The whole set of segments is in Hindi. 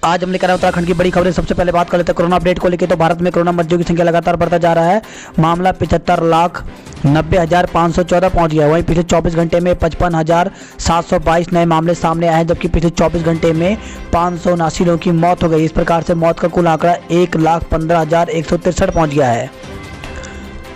आज हम लेकर आए उत्तराखंड की बड़ी खबरें। सबसे पहले बात कर लेते हैं कोरोना अपडेट को लेकर। तो भारत में कोरोना मरीजों की संख्या लगातार बढ़ता जा रहा है। मामला 75,90,514 पहुंच गया है। वहीं पिछले 24 घंटे में 55,722 नए मामले सामने आए हैं, जबकि पिछले 24 घंटे में 579 लोगों की मौत हो गई। इस प्रकार से मौत का कुल आंकड़ा 1,15,163 पहुँच गया है।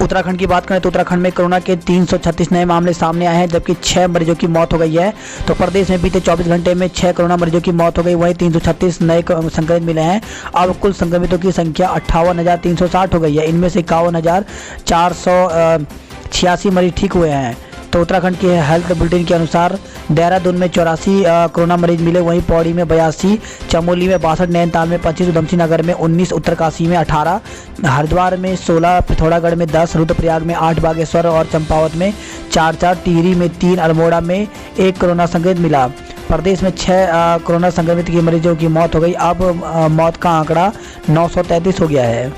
उत्तराखंड की बात करें तो उत्तराखंड में कोरोना के 336 नए मामले सामने आए हैं, जबकि 6 मरीजों की मौत हो गई है। तो प्रदेश में बीते 24 घंटे में 6 कोरोना मरीजों की मौत हो गई। वहीं 336 नए संक्रमित मिले हैं। अब कुल संक्रमितों की संख्या 58,360 हो गई है। इनमें से 51,486 मरीज ठीक हुए हैं। तो उत्तराखंड के हेल्थ बुलेटिन के अनुसार देहरादून में 84 कोरोना मरीज मिले। वहीं पौड़ी में 82, चमोली में 62, नैनीताल में 25, उधमसिंह नगर में 19, उत्तरकाशी में 18, हरिद्वार में 16, पिथौरागढ़ में 10, रुद्रप्रयाग में 8, बागेश्वर और चंपावत में 4, टिहरी में 3, अल्मोड़ा में 1 कोरोना संक्रमित मिला। प्रदेश में 6 कोरोना संक्रमित की मरीजों की मौत हो गई। अब मौत का आंकड़ा 933 हो गया है।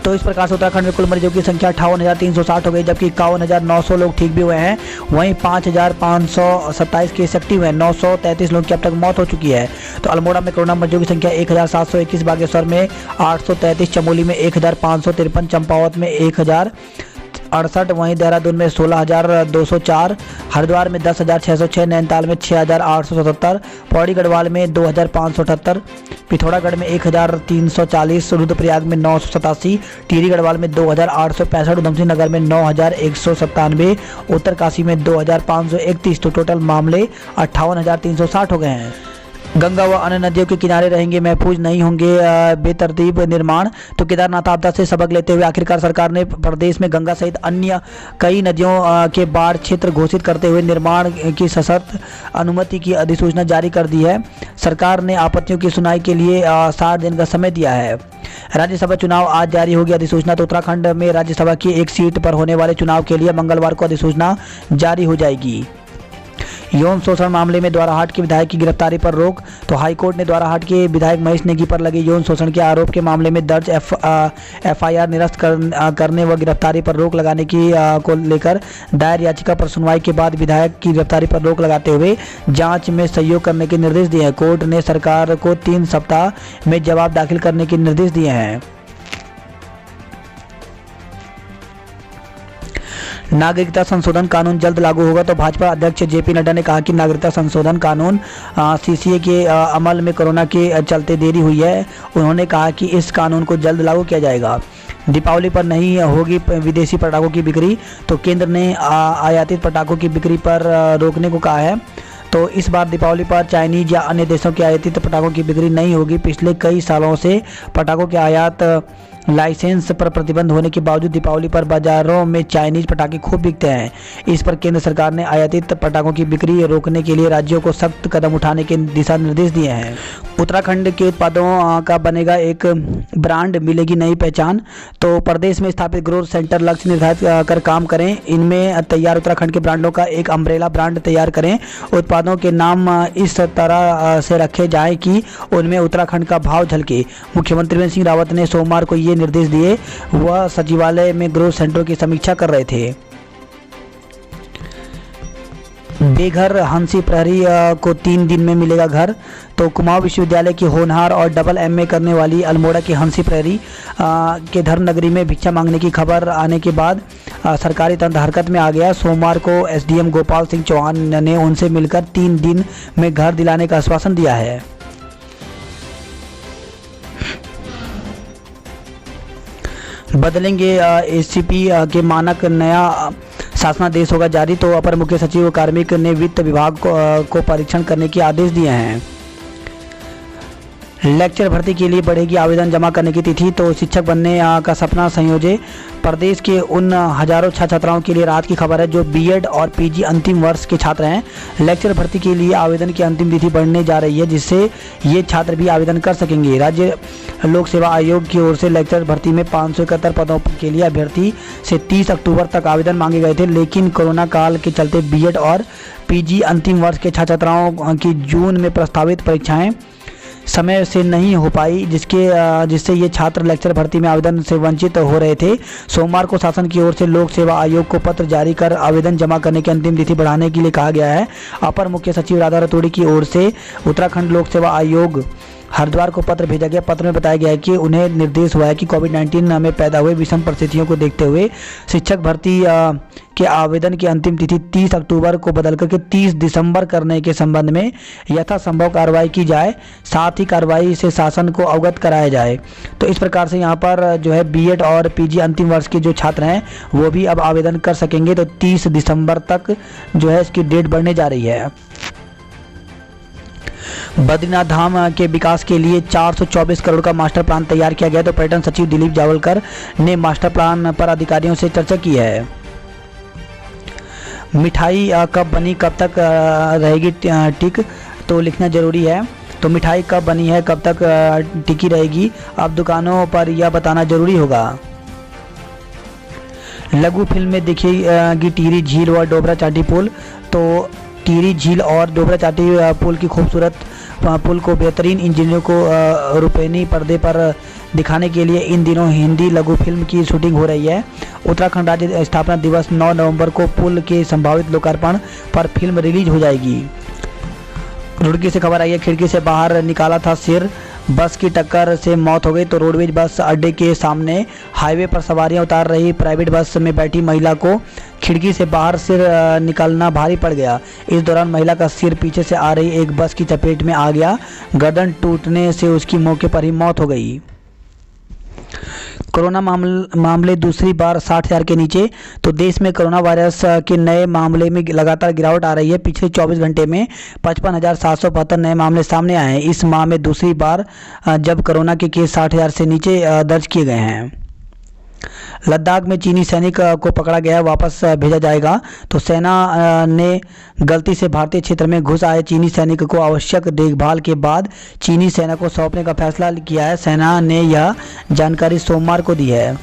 तो इस प्रकार से उत्तराखंड में कुल मरीजों की संख्या 58,360 हो गई, जबकि 51,900 लोग ठीक भी हुए हैं। वहीं 5,527 केस एक्टिव हैं। 933 लोगों की अब तक मौत हो चुकी है। तो अल्मोड़ा में कोरोना मरीजों की संख्या 1,721, बागेश्वर में 833, चमोली में 1,553, चंपावत में 1,068, वहीं देहरादून में 16,204, हरिद्वार में 10,606, नैनीताल में 6,877, पौड़ी गढ़वाल में 2,578, पिथौरागढ़ में 1,340, रुद्रप्रयाग में 987, टिहरी गढ़वाल में 2,865, उधमसिंह नगर में 9,197, उत्तरकाशी में 2,531। तो टोटल मामले 58,360 हो गए हैं। गंगा व अन्य नदियों के किनारे रहेंगे महफूज, नहीं होंगे बेतरतीब निर्माण। तो केदारनाथ आपदा से सबक लेते हुए आखिरकार सरकार ने प्रदेश में गंगा सहित अन्य कई नदियों के बाढ़ क्षेत्र घोषित करते हुए निर्माण की सशर्त अनुमति की अधिसूचना जारी कर दी है। सरकार ने आपत्तियों की सुनवाई के लिए 60 दिन का समय दिया है। राज्यसभा चुनाव आज जारी होगी अधिसूचना। तो उत्तराखंड में राज्यसभा की एक सीट पर होने वाले चुनाव के लिए मंगलवार को अधिसूचना जारी हो जाएगी। यौन शोषण मामले में द्वाराहाट के विधायक की गिरफ्तारी पर रोक। तो हाईकोर्ट ने द्वाराहाट के विधायक महेश नेगी पर लगे यौन शोषण के आरोप के मामले में दर्ज एफआईआर निरस्त करने व गिरफ्तारी पर रोक लगाने की को लेकर दायर याचिका पर सुनवाई के बाद विधायक की गिरफ्तारी पर रोक लगाते हुए जांच में सहयोग करने के निर्देश दिए हैं। कोर्ट ने सरकार को 3 सप्ताह में जवाब दाखिल करने के निर्देश दिए हैं। नागरिकता संशोधन कानून जल्द लागू होगा। तो भाजपा अध्यक्ष जेपी नड्डा ने कहा कि नागरिकता संशोधन कानून सीसीए के अमल में कोरोना के चलते देरी हुई है। उन्होंने कहा कि इस कानून को जल्द लागू किया जाएगा। दीपावली पर नहीं होगी विदेशी पटाखों की बिक्री। तो केंद्र ने आयातित पटाखों की बिक्री पर रोकने को कहा है। तो इस बार दीपावली पर चाइनीज या अन्य देशों के आयातित पटाखों की बिक्री नहीं होगी। पिछले कई सालों से पटाखों के आयात लाइसेंस पर प्रतिबंध होने के बावजूद दीपावली पर बाजारों में चाइनीज पटाखे खूब बिकते हैं। इस पर केंद्र सरकार ने आयातित पटाखों की बिक्री रोकने के लिए राज्यों को सख्त कदम उठाने के दिशा निर्देश दिए हैं। उत्तराखंड के उत्पादों का बनेगा एक ब्रांड, मिलेगी नई पहचान। तो प्रदेश में स्थापित ग्रोथ सेंटर लक्ष्य निर्धारित कर काम करें। इनमें तैयार उत्तराखंड के ब्रांडों का एक अम्ब्रेला ब्रांड तैयार करें। उत्पादों के नाम इस तरह से रखे जाएं कि उनमें उत्तराखंड का भाव झलके। मुख्यमंत्री त्रिवेंद्र सिंह रावत ने सोमवार को ये निर्देश दिए। वह सचिवालय में ग्रोथ सेंटरों की समीक्षा कर रहे थे। बेघर हंसी प्रहरी को 3 दिन में मिलेगा घर। तो कुमाऊं विश्वविद्यालय की होनहार और डबल एमए करने वाली अल्मोड़ा की हंसी प्रहरी के धर्मनगरी में भिक्षा मांगने की खबर आने के बाद सरकारी तंत्र हरकत में आ गया। सोमवार को एसडीएम गोपाल सिंह चौहान ने उनसे मिलकर 3 दिन में घर दिलाने का आश्वासन दिया है। बदलेंगे एसीपी के मानक, नया शासनादेश होगा जारी। तो अपर मुख्य सचिव कार्मिक ने वित्त विभाग को परीक्षण करने के आदेश दिए हैं। लेक्चर भर्ती के लिए बढ़ेगी आवेदन जमा करने की तिथि। तो शिक्षक बनने का सपना संयोजे। प्रदेश के उन हजारों छात्राओं के लिए राहत की खबर है जो बीएड और पीजी अंतिम वर्ष के छात्र हैं। लेक्चर भर्ती के लिए आवेदन की अंतिम तिथि बढ़ने जा रही है, जिससे ये छात्र भी आवेदन कर सकेंगे। राज्य लोक सेवा आयोग की ओर से लेक्चर भर्ती में 571 पदों के लिए अभ्यर्थी से 30 अक्टूबर तक आवेदन मांगे गए थे, लेकिन कोरोना काल के चलते बीएड और पीजी अंतिम वर्ष के छात्राओं की जून में प्रस्तावित परीक्षाएं समय से नहीं हो पाई, जिससे ये छात्र लेक्चर भर्ती में आवेदन से वंचित हो रहे थे। सोमवार को शासन की ओर से लोक सेवा आयोग को पत्र जारी कर आवेदन जमा करने की अंतिम तिथि बढ़ाने के लिए कहा गया है। अपर मुख्य सचिव राधा रतूड़ी की ओर से उत्तराखंड लोक सेवा आयोग हरिद्वार को पत्र भेजा गया। पत्र में बताया गया है कि उन्हें निर्देश हुआ है कि कोविड-19 में पैदा हुए विषम परिस्थितियों को देखते हुए शिक्षक भर्ती के आवेदन की अंतिम तिथि 30 अक्टूबर को बदल करके 30 दिसंबर करने के संबंध में यथासंभव कार्रवाई की जाए, साथ ही कार्रवाई से शासन को अवगत कराया जाए। तो इस प्रकार से यहाँ पर जो है बीएड और पीजी अंतिम वर्ष के जो छात्र हैं वो भी अब आवेदन कर सकेंगे। तो 30 दिसंबर तक जो है इसकी डेट बढ़ने जा रही है। बद्रीनाथ धाम के विकास के लिए 424 करोड़ का मास्टर प्लान तैयार किया गया। तो पर्यटन सचिव दिलीप जावलकर ने मास्टर प्लान पर अधिकारियों से चर्चा की है। मिठाई कब बनी, कब तक रहेगी टिक, तो लिखना जरूरी है। तो मिठाई कब बनी है, कब तक टिकी रहेगी, अब दुकानों पर यह बताना जरूरी होगा। लघु फिल्म में दिखेगी टिहरी झील व डोबरा चाटी पुल। तो टिहरी झील और डोबरा चाटी पुल की खूबसूरत पुल को बेहतरीन इंजीनियरों को रुपैनी पर्दे पर दिखाने के लिए इन दिनों हिंदी लघु फिल्म की शूटिंग हो रही है। उत्तराखंड राज्य स्थापना दिवस 9 नवंबर को पुल के संभावित लोकार्पण पर फिल्म रिलीज हो जाएगी। रुड़की से खबर आई है, खिड़की से बाहर निकाला था सिर, बस की टक्कर से मौत हो गई। तो रोडवेज बस अड्डे के सामने हाईवे पर सवारियां उतार रही प्राइवेट बस में बैठी महिला को खिड़की से बाहर सिर निकालना भारी पड़ गया। इस दौरान महिला का सिर पीछे से आ रही एक बस की चपेट में आ गया। गर्दन टूटने से उसकी मौके पर ही मौत हो गई। कोरोना मामले दूसरी बार 60,000 के नीचे। तो देश में कोरोना वायरस के नए मामले में लगातार गिरावट आ रही है। पिछले 24 घंटे में 55,772 नए मामले सामने आए हैं। इस माह में दूसरी बार जब कोरोना के केस 60,000 से नीचे दर्ज किए गए हैं। लद्दाख में चीनी सैनिक को पकड़ा गया, वापस भेजा जाएगा। तो सेना ने गलती से भारतीय क्षेत्र में घुस आए चीनी सैनिक को आवश्यक देखभाल के बाद चीनी सेना को सौंपने का फैसला किया है। सेना ने यह जानकारी सोमवार को दी है।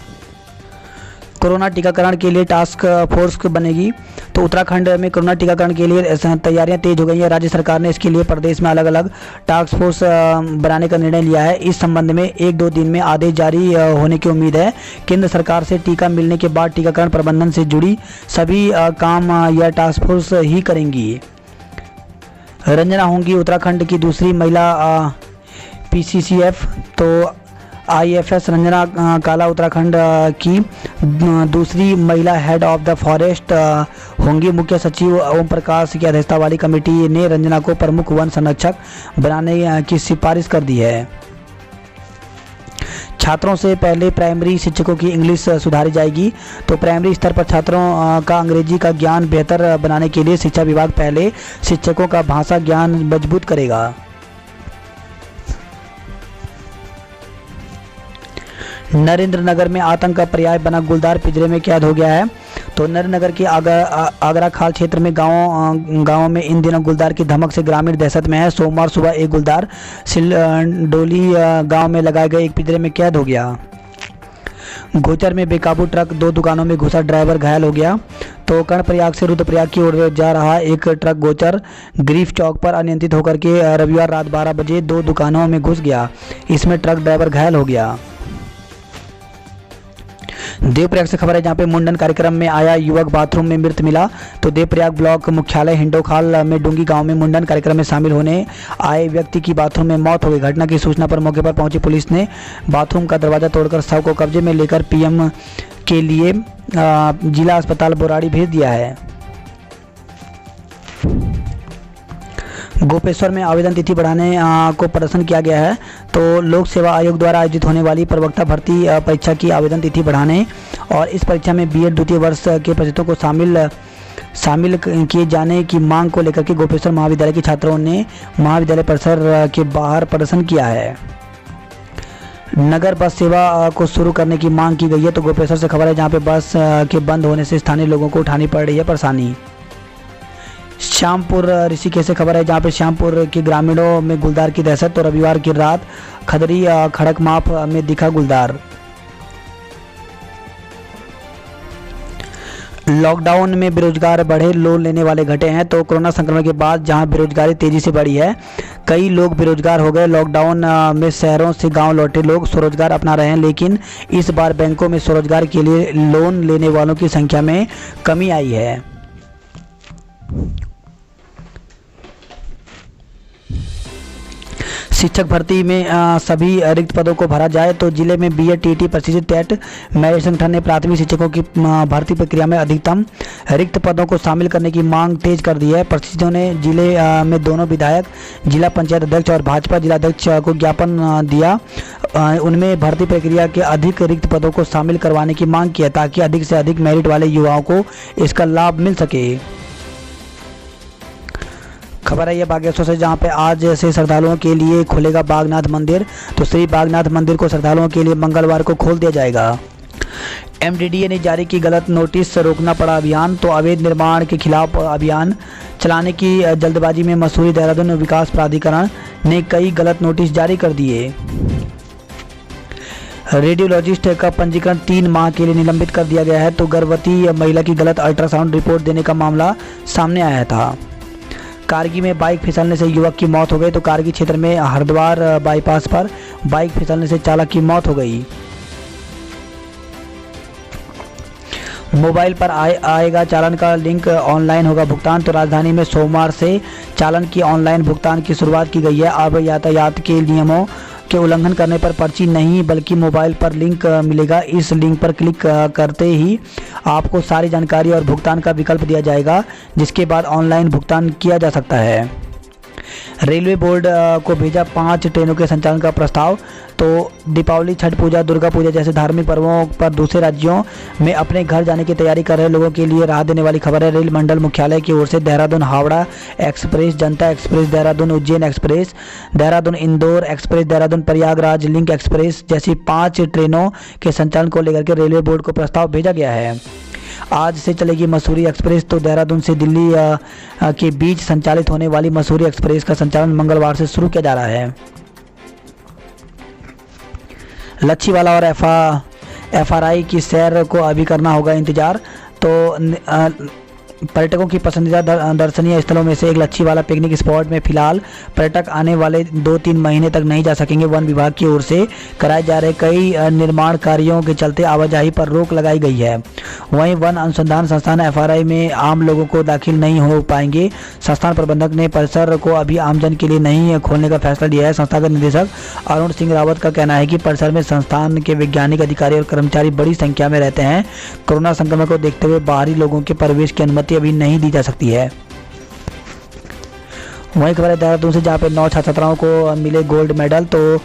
कोरोना टीकाकरण के लिए टास्क फोर्स बनेगी। तो उत्तराखंड में कोरोना टीकाकरण के लिए तैयारियां तेज हो गई हैं। राज्य सरकार ने इसके लिए प्रदेश में अलग अलग टास्क फोर्स बनाने का निर्णय लिया है। इस संबंध में 1-2 दिन में आदेश जारी होने की उम्मीद है। केंद्र सरकार से टीका मिलने के बाद टीकाकरण प्रबंधन से जुड़ी सभी काम यह टास्क फोर्स ही करेंगी। रंजना होंगी उत्तराखंड की दूसरी महिला PCCF। तो IFS रंजना काला उत्तराखंड की दूसरी महिला हेड ऑफ द फॉरेस्ट होंगी। मुख्य सचिव ओम प्रकाश की अध्यक्षता वाली कमेटी ने रंजना को प्रमुख वन संरक्षक बनाने की सिफारिश कर दी है। छात्रों से पहले प्राइमरी शिक्षकों की इंग्लिश सुधारी जाएगी। तो प्राइमरी स्तर पर छात्रों का अंग्रेजी का ज्ञान बेहतर बनाने के लिए शिक्षा विभाग पहले शिक्षकों का भाषा ज्ञान मजबूत करेगा। नरेंद्र नगर में आतंक का पर्याय बना गुलदार पिंजरे में कैद हो गया है। तो नरेंद्र नगर के आगरा खाल क्षेत्र में गाँव में इन दिनों गुलदार की धमक से ग्रामीण दहशत में है। सोमवार सुबह एक गुलदार सिलडोली गांव में लगाए गए एक पिंजरे में कैद हो गया। गोचर में बेकाबू ट्रक 2 दुकानों में घुसा, ड्राइवर घायल हो गया। तो कर्णप्रयाग से रुद्रप्रयाग की ओर जा रहा एक ट्रक गोचर ग्रीफ चौक पर अनियंत्रित होकर के रविवार रात 12 बजे 2 दुकानों में घुस गया। इसमें ट्रक ड्राइवर घायल हो गया। देवप्रयाग से खबर है, जहां पे मुंडन कार्यक्रम में आया युवक बाथरूम में मृत मिला। तो देवप्रयाग ब्लॉक मुख्यालय हिंडोखाल में डूंगी गांव में मुंडन कार्यक्रम में शामिल होने आए व्यक्ति की बाथरूम में मौत हो गई। घटना की सूचना पर मौके पर पहुंची पुलिस ने बाथरूम का दरवाजा तोड़कर शव को कब्जे में लेकर PM के लिए जिला अस्पताल बोराड़ी भेज दिया है। गोपेश्वर में आवेदन तिथि बढ़ाने को प्रदर्शन किया गया है। तो लोक सेवा आयोग द्वारा आयोजित होने वाली प्रवक्ता भर्ती परीक्षा की आवेदन तिथि बढ़ाने और इस परीक्षा में BEd द्वितीय वर्ष के प्रशिक्षुओं को शामिल किए जाने की मांग को लेकर के गोपेश्वर महाविद्यालय के छात्रों ने महाविद्यालय परिसर के बाहर प्रदर्शन किया है। नगर बस सेवा को शुरू करने की मांग की गई है। तो गोपेश्वर से खबर है, जहाँ पे बस के बंद होने से स्थानीय लोगों को उठानी पड़ रही है परेशानी। श्यामपुर ऋषिकेश से खबर है, जहाँ पे श्यामपुर के ग्रामीणों में गुलदार की दहशत। तो रविवार की रात खदरी खड़कमाप में दिखा गुलदार। लॉकडाउन में बेरोजगार बढ़े, लोन लेने वाले घटे हैं। तो कोरोना संक्रमण के बाद जहां बेरोजगारी तेजी से बढ़ी है, कई लोग बेरोजगार हो गए। लॉकडाउन में शहरों से गांव लौटे लोग स्वरोजगार अपना रहे हैं, लेकिन इस बार बैंकों में स्वरोजगार के लिए लोन लेने वालों की संख्या में कमी आई है। शिक्षक भर्ती में सभी रिक्त पदों को भरा जाए। तो जिले में बीएड, टीटी, प्रशिक्षित टेट मेरिट संगठन ने प्राथमिक शिक्षकों की भर्ती प्रक्रिया में अधिकतम रिक्त पदों को शामिल करने की मांग तेज कर दी है। प्रशिक्षितों ने जिले में दोनों विधायक, जिला पंचायत अध्यक्ष और भाजपा जिलाध्यक्ष को ज्ञापन दिया। उनमें भर्ती प्रक्रिया के अधिक रिक्त पदों को शामिल करवाने की मांग की है, ताकि अधिक से अधिक मेरिट वाले युवाओं को इसका लाभ मिल सके। खबर है ये बागेश्वर से, जहां पे आज से श्रद्धालुओं के लिए खुलेगा बागनाथ मंदिर। तो श्री बागनाथ मंदिर को श्रद्धालुओं के लिए मंगलवार को खोल दिया जाएगा। एमडीडीए ने जारी की गलत नोटिस, रोकना पड़ा अभियान। तो अवैध निर्माण के खिलाफ अभियान चलाने की जल्दबाजी में मसूरी देहरादून विकास प्राधिकरण ने कई गलत नोटिस जारी कर दिए। रेडियोलॉजिस्ट का पंजीकरण 3 माह के लिए निलंबित कर दिया गया है। तो गर्भवती महिला की गलत अल्ट्रासाउंड रिपोर्ट देने का मामला सामने आया था। कारगी में बाइक फिसलने से युवक की मौत हो गई। तो कारगी क्षेत्र में हरिद्वार बाईपास पर बाइक फिसलने से चालक की मौत हो गई। मोबाइल पर आएगा चालान का लिंक, ऑनलाइन होगा भुगतान। तो राजधानी में सोमवार से चालान की ऑनलाइन भुगतान की शुरुआत की गई है। अब यातायात के नियमों के उल्लंघन करने पर पर्ची नहीं, बल्कि मोबाइल पर लिंक मिलेगा। इस लिंक पर क्लिक करते ही आपको सारी जानकारी और भुगतान का विकल्प दिया जाएगा, जिसके बाद ऑनलाइन भुगतान किया जा सकता है। रेलवे बोर्ड को भेजा 5 ट्रेनों के संचालन का प्रस्ताव। तो दीपावली, छठ पूजा, दुर्गा पूजा जैसे धार्मिक पर्वों पर दूसरे राज्यों में अपने घर जाने की तैयारी कर रहे लोगों के लिए राहत देने वाली खबर है। रेल मंडल मुख्यालय की ओर से देहरादून हावड़ा एक्सप्रेस, जनता express, Dehradun Ujjain express, Dehradun Indore express, Dehradun Prayagraj link express जैसी 5 ट्रेनों के संचालन को लेकर के रेलवे बोर्ड को प्रस्ताव भेजा गया है। आज से चलेगी मसूरी एक्सप्रेस। तो देहरादून से दिल्ली के बीच संचालित होने वाली मसूरी एक्सप्रेस का संचालन मंगलवार से शुरू किया जा रहा है। लच्छीवाला और एफआरआई की सैर को अभी करना होगा इंतजार। तो पर्यटकों की पसंदीदा दर्शनीय स्थलों में से एक लच्छीवाला पिकनिक स्पॉट में फिलहाल पर्यटक आने वाले 2-3 महीने तक नहीं जा सकेंगे। वन विभाग की ओर से कराए जा रहे कई निर्माण कार्यों के चलते आवाजाही पर रोक लगाई गई है। वहीं वन अनुसंधान संस्थान एफआरआई में आम लोगों को दाखिल नहीं हो पाएंगे। संस्थान प्रबंधक ने परिसर को अभी आमजन के लिए नहीं खोलने का फैसला लिया है। संस्थागत निदेशक अरुण सिंह रावत का कहना है कि परिसर में संस्थान के वैज्ञानिक अधिकारी और कर्मचारी बड़ी संख्या में रहते हैं। कोरोना संक्रमण को देखते हुए बाहरी लोगों के प्रवेश की अनुमति अभी नहीं दी जा सकती है। वहीं खबर है देहरादून से, जहां पे 9 छात्राओं को मिले गोल्ड मेडल। तो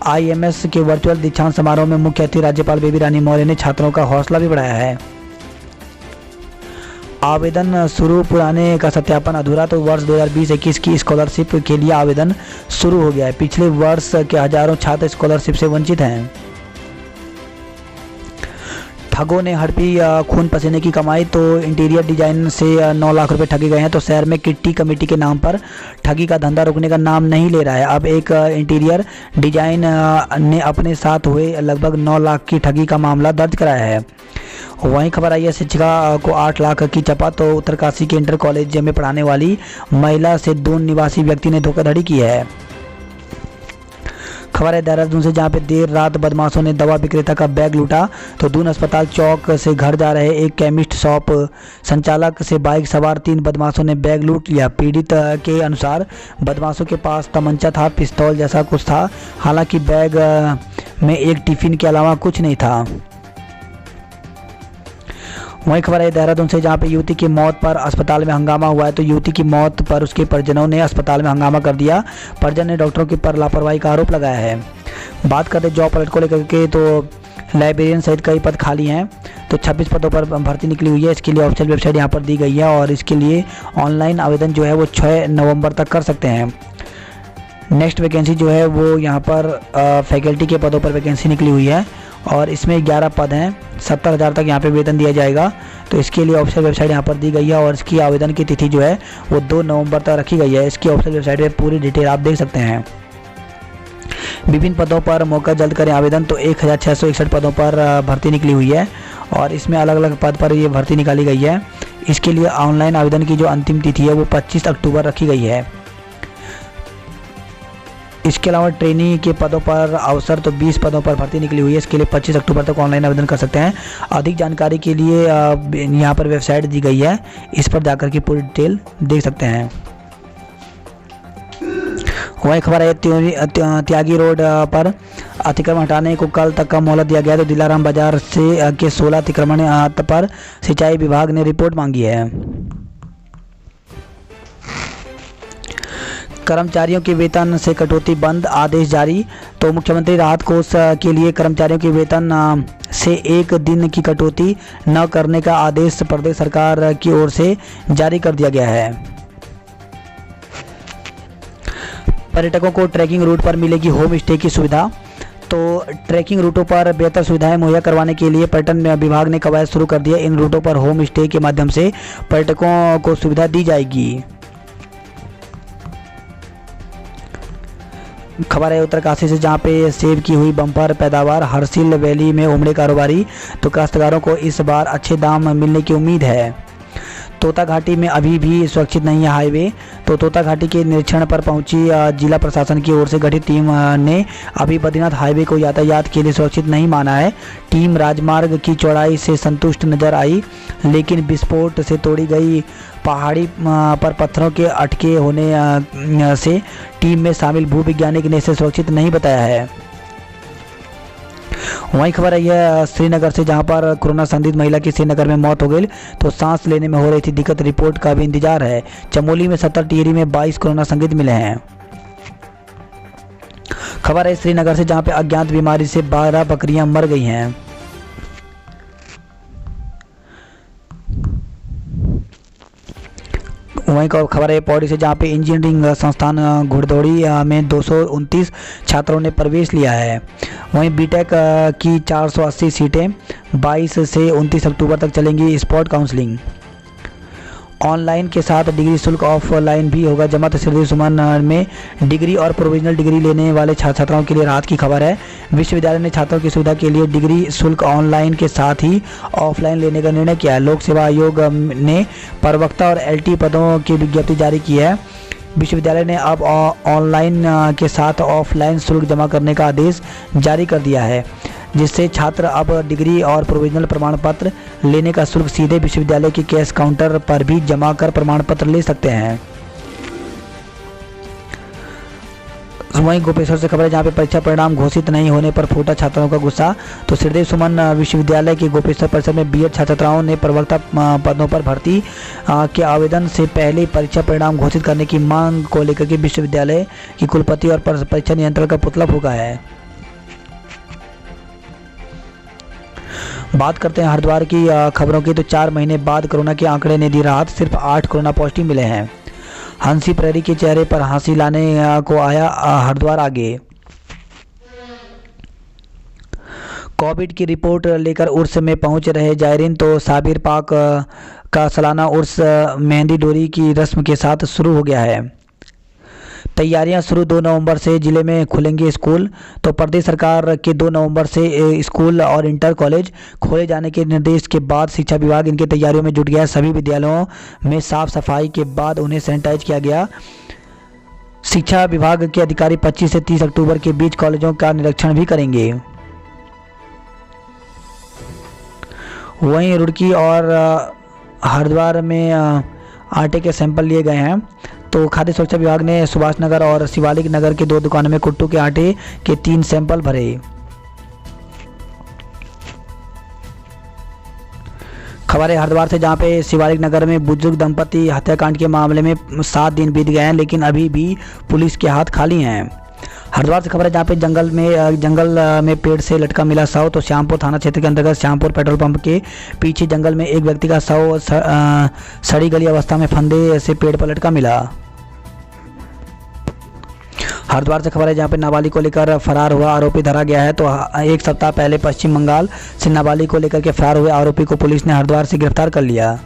आईएमएस के वर्चुअल दीक्षांत समारोह में मुख्य अतिथि राज्यपाल बेबी रानी मौर्य ने छात्रों का हौसला भी बढ़ाया है। आवेदन शुरू, पुराने का सत्यापन अधूरा। तो वर्ष 2020-21 की स्कॉलरशिप के लिए आवेदन शुरू हो गया है। पिछले वर्ष के हजारों छात्र स्कॉलरशिप से वंचित हैं। ठगों ने हड़पी खून पसीने की कमाई। तो इंटीरियर डिजाइन से 9 लाख रुपए ठगे गए हैं। तो शहर में किट्टी कमेटी के नाम पर ठगी का धंधा रुकने का नाम नहीं ले रहा है। अब एक इंटीरियर डिजाइन ने अपने साथ हुए लगभग 9 लाख की ठगी का मामला दर्ज कराया है। वहीं खबर आई है शिक्षिका को 8 लाख की चपा। तो उत्तरकाशी के इंटर कॉलेज में पढ़ाने वाली महिला से दून निवासी व्यक्ति ने धोखाधड़ी की है। खबर है देहरादून से, जहां पे देर रात बदमाशों ने दवा विक्रेता का बैग लूटा। तो दून अस्पताल चौक से घर जा रहे एक केमिस्ट शॉप संचालक से बाइक सवार 3 बदमाशों ने बैग लूट लिया। पीड़ित के अनुसार बदमाशों के पास तमंचा था, पिस्तौल जैसा कुछ था। हालांकि बैग में एक टिफिन के अलावा कुछ नहीं था। वहीं खबर है देहरादून से, जहां पे युवती की मौत पर अस्पताल में हंगामा हुआ है। तो युवती की मौत पर उसके परिजनों ने अस्पताल में हंगामा कर दिया। परिजन ने डॉक्टरों की पर लापरवाही का आरोप लगाया है। बात करते जॉब अलर्ट को लेकर के, तो लाइब्रेरियन सहित कई पद खाली हैं। तो 26 पदों पर भर्ती निकली हुई है। इसके लिए ऑफिशियल वेबसाइट यहाँ पर दी गई है और इसके लिए ऑनलाइन आवेदन जो है वो 6 नवंबर तक कर सकते हैं। नेक्स्ट वैकेंसी जो है वो यहाँ पर फैकल्टी के पदों पर वैकेंसी निकली हुई है और इसमें 11 पद हैं। 70,000 तक यहाँ पे वेतन दिया जाएगा। तो इसके लिए ऑफिशियल वेबसाइट यहाँ पर दी गई है और इसकी आवेदन की तिथि जो है वो 2 नवंबर तक रखी गई है। इसकी ऑफिशियल वेबसाइट पे पूरी डिटेल आप देख सकते हैं। विभिन्न पदों पर मौका जल्द करें आवेदन। तो 1661 पदों पर भर्ती निकली हुई है और इसमें अलग अलग पद पर ये भर्ती निकाली गई है। इसके लिए ऑनलाइन आवेदन की जो अंतिम तिथि है वो 25 अक्टूबर रखी गई है। इसके अलावा ट्रेनी के पदों पर अवसर तो 20 पदों पर भर्ती निकली हुई है। इसके लिए 25 अक्टूबर तक ऑनलाइन आवेदन कर सकते हैं। अधिक जानकारी के लिए यहाँ पर वेबसाइट दी गई है, इस पर जाकर के पूरी डिटेल देख सकते हैं। वही खबर है त्यागी रोड पर अतिक्रमण हटाने को कल तक का मोहलत दिया गया। तो दिलाराम बाजार से के 16 अतिक्रमण पर सिंचाई विभाग ने रिपोर्ट मांगी है। कर्मचारियों के वेतन से कटौती बंद, आदेश जारी। तो मुख्यमंत्री राहत कोष के लिए कर्मचारियों के वेतन से 1 दिन की कटौती न करने का आदेश प्रदेश सरकार की ओर से जारी कर दिया गया है। पर्यटकों को ट्रैकिंग रूट पर मिलेगी होम स्टे की सुविधा। तो ट्रैकिंग रूटों पर बेहतर सुविधाएं मुहैया करवाने के लिए पर्यटन विभाग ने कवायद शुरू कर दी है। इन रूटों पर होम स्टे के माध्यम से पर्यटकों को सुविधा दी जाएगी। खबर है उत्तरकाशी से, जहां पे सेब की हुई बम्पर पैदावार, हरसिल वैली में उमड़े कारोबारी। तो काश्तकारों को इस बार अच्छे दाम मिलने की उम्मीद है। तोता घाटी में अभी भी सुरक्षित नहीं है हाईवे। तो तोता घाटी के निरीक्षण पर पहुंची जिला प्रशासन की ओर से गठित टीम ने अभी बद्रीनाथ हाईवे को यातायात के लिए सुरक्षित नहीं माना है। टीम राजमार्ग की चौड़ाई से संतुष्ट नजर आई, लेकिन विस्फोट से तोड़ी गई पहाड़ी पर पत्थरों के अटके होने से टीम में शामिल भूवैज्ञानिक ने इसे सुरक्षित नहीं बताया है। वहीं खबर है यह श्रीनगर से, जहां पर कोरोना संदिग्ध महिला की श्रीनगर में मौत हो गई। तो सांस लेने में हो रही थी दिक्कत, रिपोर्ट का भी इंतजार है। चमोली में 70, टिहरी में 22 कोरोना संदिग्ध मिले हैं। खबर है श्रीनगर से, जहां पे अज्ञात बीमारी से 12 बकरियां मर गई हैं। वहीं खबर है पौड़ी से, जहां पे इंजीनियरिंग संस्थान घुड़दौड़ी में 229 छात्रों ने प्रवेश लिया है। वहीं बीटेक की 480 सीटें 22 से 29 अक्टूबर तक चलेंगी स्पॉट काउंसलिंग। ऑनलाइन के साथ डिग्री शुल्क ऑफलाइन भी होगा जमा। तो श्रीदेव सुमन में डिग्री और प्रोविजनल डिग्री लेने वाले छात्राओं के लिए राहत की खबर है। विश्वविद्यालय ने छात्रों की सुविधा के लिए डिग्री शुल्क ऑनलाइन के साथ ही ऑफलाइन लेने का निर्णय किया है। लोक सेवा आयोग ने प्रवक्ता और एलटी पदों की विज्ञप्ति जारी की है। विश्वविद्यालय ने अब ऑनलाइन के साथ ऑफलाइन शुल्क जमा करने का आदेश जारी कर दिया है, जिससे छात्र अब डिग्री और प्रोविजनल प्रमाण पत्र लेने का शुल्क सीधे विश्वविद्यालय के कैश काउंटर पर भी जमा कर प्रमाण पत्र ले सकते हैं। वहीं गोपेश्वर से खबर है, जहाँ पे परीक्षा परिणाम घोषित नहीं होने पर फूटा छात्रों का गुस्सा। तो श्रीदेव सुमन विश्वविद्यालय के गोपेश्वर परिसर में बीएड छात्राओं ने प्रवक्ता पदों पर भर्ती के आवेदन से पहले परीक्षा परिणाम घोषित करने की मांग को लेकर के विश्वविद्यालय की कुलपति और परीक्षा नियंत्रक का पुतला फूंका है। बात करते हैं हरिद्वार की खबरों की। तो 4 महीने बाद कोरोना के आंकड़े ने दी राहत, सिर्फ 8 कोरोना पॉजिटिव मिले हैं। हंसी प्रेरी के चेहरे पर हंसी लाने को आया हरिद्वार आगे। कोविड की रिपोर्ट लेकर उर्स में पहुंच रहे जायरीन। तो साबिर पाक का सालाना उर्स मेहंदी डोरी की रस्म के साथ शुरू हो गया है। तैयारियां शुरू, 2 नवंबर से जिले में खुलेंगे स्कूल। तो प्रदेश सरकार के 2 नवंबर से स्कूल और इंटर कॉलेज खोले जाने के निर्देश के बाद शिक्षा विभाग इनकी तैयारियों में जुट गया है। सभी विद्यालयों में साफ सफाई के बाद उन्हें सैनिटाइज किया गया। शिक्षा विभाग के अधिकारी 25 से 30 अक्टूबर के बीच कॉलेजों का निरीक्षण भी करेंगे। वहीं रुड़की और हरिद्वार में आटे के सैंपल लिए गए हैं। तो खाद्य सुरक्षा विभाग ने सुभाष नगर और शिवालिक नगर के 2 दुकानों में कुट्टू के आटे के 3 सैंपल भरे। खबर है हरिद्वार से, जहां पे शिवालिक नगर में बुजुर्ग दंपति हत्याकांड के मामले में 7 दिन बीत गए हैं, लेकिन अभी भी पुलिस के हाथ खाली हैं। हरिद्वार से खबर है, जहाँ पे जंगल में पेड़ से लटका मिला शव। तो श्यामपुर थाना क्षेत्र के अंतर्गत श्यामपुर पेट्रोल पंप के पीछे जंगल में एक व्यक्ति का शव सड़ी गली अवस्था में फंदे से पेड़ पर लटका मिला। हरिद्वार से खबर है, जहाँ पे नाबालिग को लेकर फरार हुआ आरोपी धरा गया है। तो 1 सप्ताह पहले पश्चिम बंगाल से नाबालिग को लेकर के फरार हुए आरोपी को पुलिस ने हरिद्वार से गिरफ्तार कर लिया।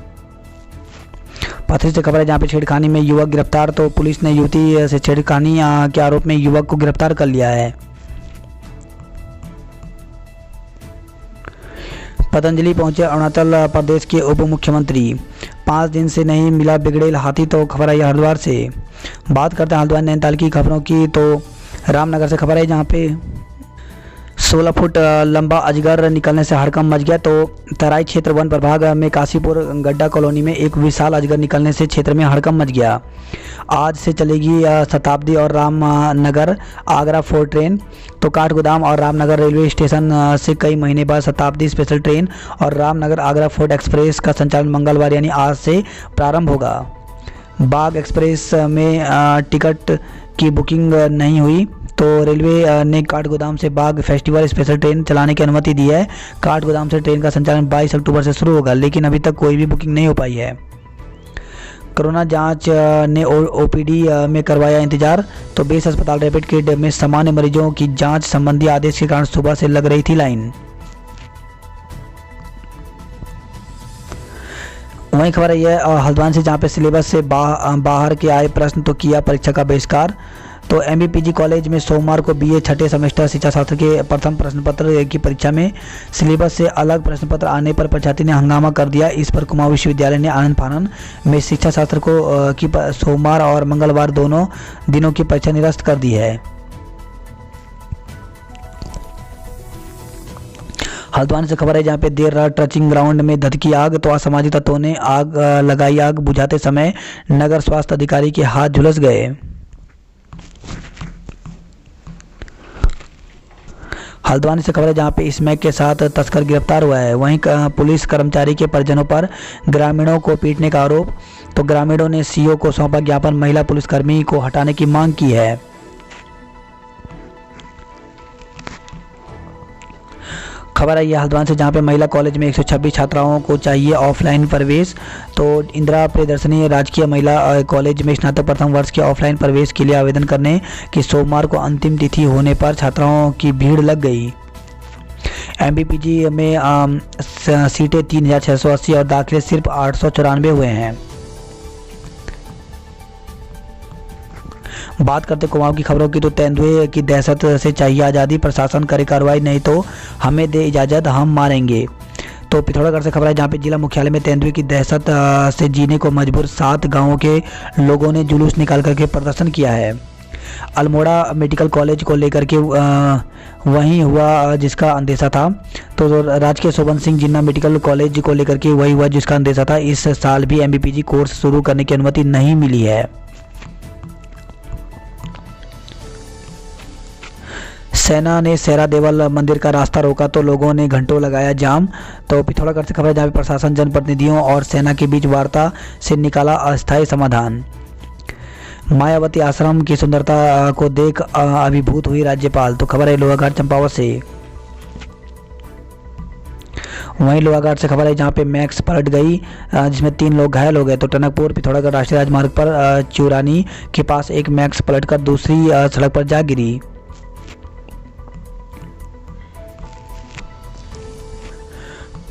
पथरी से खबर है, जहाँ पे छेड़खानी में युवक गिरफ्तार। तो पुलिस ने युवती से छेड़खानी के आरोप में युवक को गिरफ्तार कर लिया है। पतंजलि पहुंचे अरुणाचल प्रदेश के उप मुख्यमंत्री। 5 दिन से नहीं मिला बिगड़ेल हाथी। तो खबर आई हरिद्वार से। बात करते हैं हरिद्वार नैनीताल की खबरों की। तो रामनगर से खबर है जहां पे 16 फुट लंबा अजगर निकलने से हड़कंप मच गया। तो तराई क्षेत्र वन प्रभाग में काशीपुर गड्ढा कॉलोनी में एक विशाल अजगर निकलने से क्षेत्र में हड़कंप मच गया। आज से चलेगी शताब्दी और रामनगर आगरा फोर्ट ट्रेन। तो काठगोदाम और रामनगर रेलवे स्टेशन से कई महीने बाद शताब्दी स्पेशल ट्रेन और रामनगर आगरा फोर्ट एक्सप्रेस का संचालन मंगलवार यानी आज से प्रारंभ होगा। बाग एक्सप्रेस में टिकट की बुकिंग नहीं हुई। तो रेलवे ने काठगोदाम से बाग फेस्टिवल स्पेशल ट्रेन चलाने की अनुमति दी है। काठगोदाम से ट्रेन का संचालन 22 अक्टूबर से शुरू होगा, लेकिन अभी तक कोई भी बुकिंग नहीं हो पाई है। कोरोना जांच ने ओपीडी में करवाया इंतजार। तो बेस अस्पताल रैपिड किट में सामान्य मरीजों की जांच संबंधी आदेश के कारण सुबह से लग रही थी लाइन। वहीं खबर है हल्द्वानी से जहां पे सिलेबस से बाहर के आए प्रश्न तो किया परीक्षा का बहिष्कार। तो एमबीपीजी कॉलेज में सोमवार को बीए छठे सेमेस्टर शिक्षा शास्त्र के प्रथम प्रश्न पत्र की परीक्षा में सिलेबस से अलग प्रश्न पत्र आने पर परीक्षार्थी ने हंगामा कर दिया। इस पर कुमाऊं विश्वविद्यालय ने आनंद फानन में शिक्षा शास्त्र की सोमवार और मंगलवार दोनों दिनों की परीक्षा निरस्त कर दी है। हल्द्वानी से खबर है जहां पे देर रात ट्रचिंग ग्राउंड में धधकी आग। तो असामाजिक तत्वों ने आग लगाई। आग बुझाते समय नगर स्वास्थ्य अधिकारी के हाथ झुलस गए। हल्द्वानी से खबर है जहां पे स्मैक के साथ तस्कर गिरफ्तार हुआ है। वहीं पुलिस कर्मचारी के परिजनों पर ग्रामीणों को पीटने का आरोप। तो ग्रामीणों ने सीओ को सौंपा ज्ञापन। महिला पुलिसकर्मी को हटाने की मांग की है। खबर आई है हल्द्वानी से जहां पे महिला कॉलेज में 126 छात्राओं को चाहिए ऑफलाइन प्रवेश। तो इंदिरा प्रियदर्शनी राजकीय महिला कॉलेज में स्नातक प्रथम वर्ष के ऑफलाइन प्रवेश के लिए आवेदन करने की सोमवार को अंतिम तिथि होने पर छात्राओं की भीड़ लग गई। एमबीपीजी में सीटें 3680 और दाखिले सिर्फ 894 हुए हैं। बात करते कुमाऊं की खबरों की। तो तेंदुए की दहशत से चाहिए आज़ादी। प्रशासन करे कार्रवाई नहीं तो हमें दे इजाज़त, हम मारेंगे। तो पिथौरागढ़ से खबर है जहां पे जिला मुख्यालय में तेंदुए की दहशत से जीने को मजबूर 7 गांवों के लोगों ने जुलूस निकाल करके प्रदर्शन किया है। अल्मोड़ा मेडिकल कॉलेज को लेकर के वही हुआ जिसका अंदेशा था। तो राजकीय शोभन सिंह जिन्ना मेडिकल कॉलेज को लेकर के वही हुआ जिसका अंदेशा था। इस साल भी एमबीपीजी कोर्स शुरू करने की अनुमति नहीं मिली है। सेना ने सेरा देवल मंदिर का रास्ता रोका। तो लोगों ने घंटों लगाया जाम। तो पिथौरागढ़ से खबर है जहाँ पे प्रशासन जनप्रतिनिधियों और सेना के बीच वार्ता से निकाला अस्थायी समाधान। मायावती आश्रम की सुंदरता को देख अभिभूत हुई राज्यपाल। तो खबर है लोहाघाट चंपावत से। वहीं लोहाघाट से खबर है जहाँ पे मैक्स पलट गई जिसमें 3 लोग घायल हो गए। तो टनकपुर पिथौरागढ़ राष्ट्रीय राजमार्ग पर चूरानी के पास एक मैक्स पलटकर दूसरी सड़क पर जा गिरी।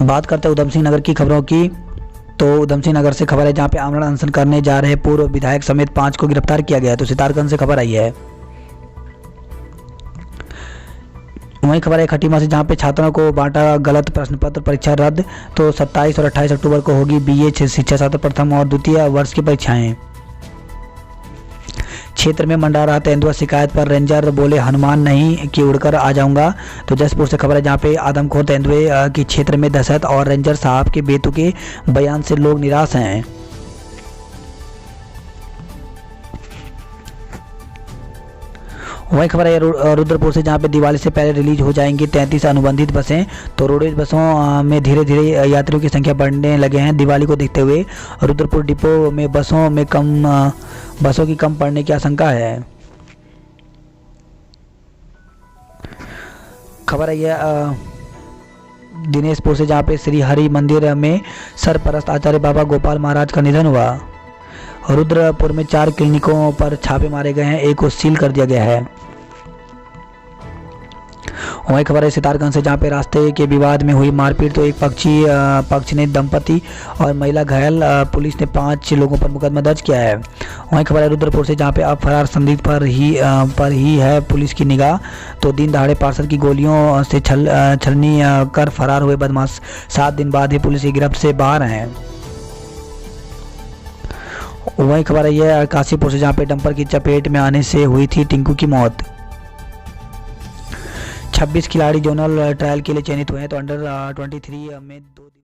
बात करते हैं उधमसिंह नगर की खबरों की। तो उधमसिंह नगर से खबर है जहां पे आमरण अनशन करने जा रहे पूर्व विधायक समेत 5 को गिरफ्तार किया गया। तो सितारगंज से खबर आई है। वहीं खबर है खटीमा से जहां पे छात्रों को बांटा गलत प्रश्न पत्र, परीक्षा रद्द। तो 27 और 28 अक्टूबर को होगी बीए शिक्षा शास्त्र प्रथम और द्वितीय वर्ष की परीक्षाएं। क्षेत्र में मंडरा रहा तेंदुआ। शिकायत पर रेंजर बोले हनुमान नहीं कि उड़कर आ जाऊंगा। तो जसपुर से खबर है जहां पे आदमखोर तेंदुए की क्षेत्र में दहशत और रेंजर साहब के बेतुके बयान से लोग निराश हैं। वही खबर है रुद्रपुर से जहां पे दिवाली से पहले रिलीज हो जाएंगी 33 अनुबंधित बसें। तो रोडवेज बसों में धीरे धीरे यात्रियों की संख्या बढ़ने लगे हैं। दिवाली को देखते हुए रुद्रपुर डिपो में बसों की कम पड़ने की आशंका है। खबर है यह दिनेशपुर से जहाँ पे श्री हरि मंदिर में सरपरस्त आचार्य बाबा गोपाल महाराज का निधन हुआ। रुद्रपुर में 4 क्लिनिकों पर छापे मारे गए हैं, एक को सील कर दिया गया है। वहीं खबर है सितारगंज से, जहां पे रास्ते के विवाद में हुई मारपीट, तो एक पक्ष ने दंपति और महिला घायल, पुलिस ने 5 लोगों पर मुकदमा दर्ज किया है। वहीं खबर है रुद्रपुर से, जहां पे अब फरार संदिग्ध पर ही है पुलिस की निगाह, तो दिन दहाड़े पार्षद की गोलियों से छलनी कर फरार हुए बदमाश 7 दिन बाद ही पुलिस की गिरफ्त से बाहर हैं। वहीं खबर है यह काशीपुर से, जहां पे डंपर की चपेट में आने से हुई थी टिंकू की मौत। 26 खिलाड़ी जोनल ट्रायल के लिए चयनित हुए हैं, तो अंडर 23 में 2